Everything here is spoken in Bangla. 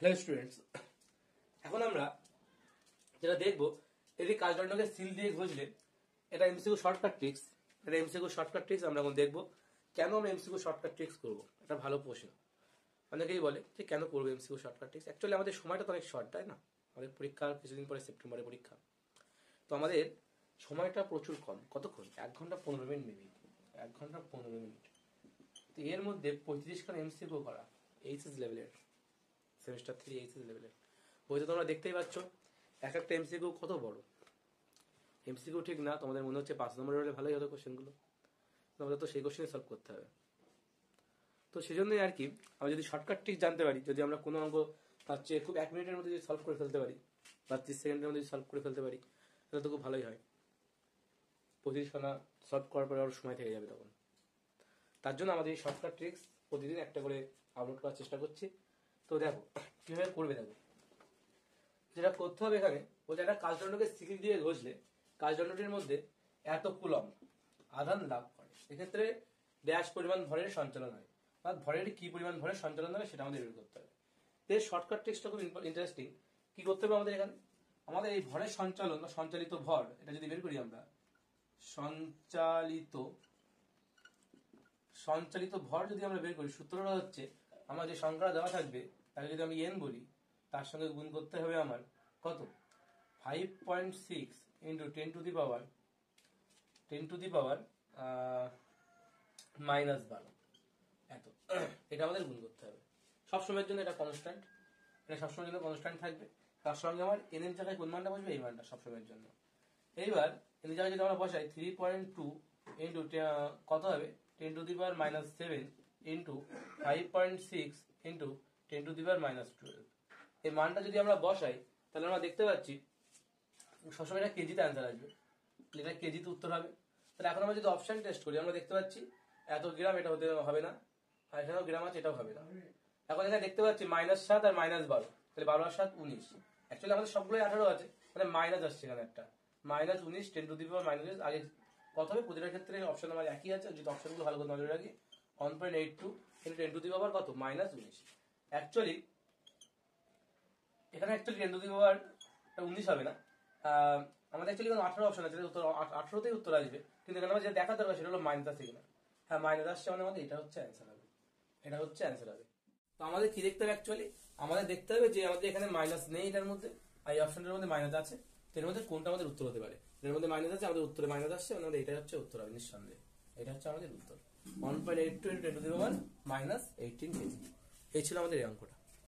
হ্যালো স্টুডেন্টস, এখন আমরা যেটা দেখবো এই কাজদণ্ডকে সিল দিয়ে ঘষলে এটা এমসিকিউ শর্টকাট ট্রিক্স। এটা এমসিকিউ শর্টকাট ট্রিক্স আমরা এখন দেখবো। কেন আমরা এমসিকিউ শর্টকাট ট্রিক্স করবো, এটা ভালো প্রশ্ন। অনেকেই বলে যে কেন করবো এমসিকিউ শর্টকাট ট্রিক্স। অ্যাকচুয়ালি আমাদের সময়টা তো অনেক শর্ট, তাই না? আমাদের পরীক্ষার কিছুদিন পরে সেপ্টেম্বরে পরীক্ষা, তো আমাদের সময়টা প্রচুর কম। কতক্ষণ? 1 ঘন্টা 15 মিনিট নেবে, 1 ঘন্টা 15 মিনিট। তো এর মধ্যে 35খানা এমসিকিউ করা এইচএস লেভেলের, সেমিস্টার 3 এইচএস লেভেলের বইতে তোমরা দেখতেই পাচ্ছ এক একটা এমসিকিউ কত বড়। এমসিকিউ ঠিক না, তোমাদের মনে হচ্ছে 5 নম্বরের হলে ভালোই হতো কোশ্চেনগুলো, তোমাদের তো সেই কোশ্চেনে সলভ করতে হবে। তো সেই জন্যই আর কি, আমরা যদি শর্টকাট ট্রিক জানতে পারি, যদি আমরা কোনো অঙ্ক তার চেয়ে খুব 1 মিনিটের মধ্যে যদি সলভ করে ফেলতে পারি বা 30 সেকেন্ডের মধ্যে যদি সলভ করে ফেলতে পারি, তাহলে তো খুব ভালোই হয়। 25খানা সলভ করার পরে আরও সময় থেকে যাবে তখন। তার জন্য আমাদের এই শর্টকাট ট্রিক্স প্রতিদিন একটা করে আপলোড করার চেষ্টা করছি। তো দেখো কিভাবে করবে। দেখো যেটা করতে হবে এখানে, বলছে একটা কাজদণ্ডকে সিল দিয়ে ঘষলে কাজদণ্ডটির মধ্যে এত কুলম্ব আধান লাভ করে। এক্ষেত্রে ড্যাশ পরিমাণ ভরের সঞ্চালন হয়, অর্থাৎ ভরের কি পরিমাণ ভরের সঞ্চালন হবে সেটা আমাদের বের করতে হবে। এর শর্টকাট ট্রিক্সটা খুব ইন্টারেস্টিং। কি করতে হবে আমাদের এখানে? আমাদের এই ভরের সঞ্চালন বা সঞ্চালিত ভর, এটা যদি বের করি আমরা, সঞ্চালিত ভর যদি আমরা বের করি, সূত্রটা হচ্ছে আমার যে সংখ্যাটা দেওয়া থাকবে তাকে যদি আমি এন বলি, তার সঙ্গে গুণ করতে হবে আমার কত? 5.6 ইন্টু 10 টু দি পাওয়ার -12 এত। এটা আমাদের গুণ করতে হবে সবসময়ের জন্য। এটা কনস্ট্যান্ট, এটা সবসময়ের জন্য কনস্ট্যান্ট থাকবে। তার সঙ্গে আমার এন এর জায়গায় কোন মানটা বসবে? এই মানটা সবসময়ের জন্য। এইবার এন এর জায়গায় যদি আমরা বসাই 3.2 ইন্টু কত হবে? 10 to the power -7 into 5.6 into 10 to the power -12। এই মানটা যদি আমরা বসাই তাহলে আমরা দেখতে পাচ্ছি সবসময় এটা কেজিতে অ্যান্সার আসবে, এটা কেজিতে উত্তর হবে। তাহলে এখন আমরা যদি অপশন টেস্ট করি, আমরা দেখতে পাচ্ছি এত গ্রাম, এটা হতে হবে না, আর এখানেও গ্রাম আছে, এটাও হবে না। এখন এখানে দেখতে পাচ্ছি -7 আর -12, তাহলে 12 আর 7 19। অ্যাকচুয়ালি আমাদের সবগুলোই 18 আছে, মানে মাইনাস আসছে এখানে একটা -19 10 টু দি পাওয়ার -, আগে কত হবে? প্রতিটার ক্ষেত্রে অপশন আমার একই আছে, যদি অপশনগুলো ভালো করে নজরে রাখি 1.82 ইন্টু 10 টু দি পাওয়ার কত? -19। অ্যাকচুয়ালি এখানে 10 টু দি পাওয়ার 19 হবে না, আমাদের অ্যাকচুয়ালি 18 অপশন আছে, 18তেই উত্তর আসবে, কিন্তু এখানে আমার যেটা দেখার দরকার সেটা হলো মাইনাস আছে কিনা। হ্যাঁ, মাইনাস আসছে, মানে আমাদের এটা হচ্ছে অ্যান্সার হবে, এটা হচ্ছে অ্যান্সার হবে। তো আমাদের কি দেখতে হবে? অ্যাকচুয়ালি আমাদের দেখতে হবে যে আমাদের এখানে মাইনাস নেই এটার মধ্যে, আর এই অপশনটার মধ্যে মাইনাস আছে, এর মধ্যে কোনটা আমাদের উত্তর হতে পারে। এর মধ্যে মাইনাস আছে, আমাদের উত্তরে মাইনাস আসছে, মানে এটা হচ্ছে উত্তর হবে নিঃসন্দেহে। এটা হচ্ছে আমাদের উত্তর 1.82 into 10 to the power -18 KG. এই ছিল আমাদের এই অঙ্কটা।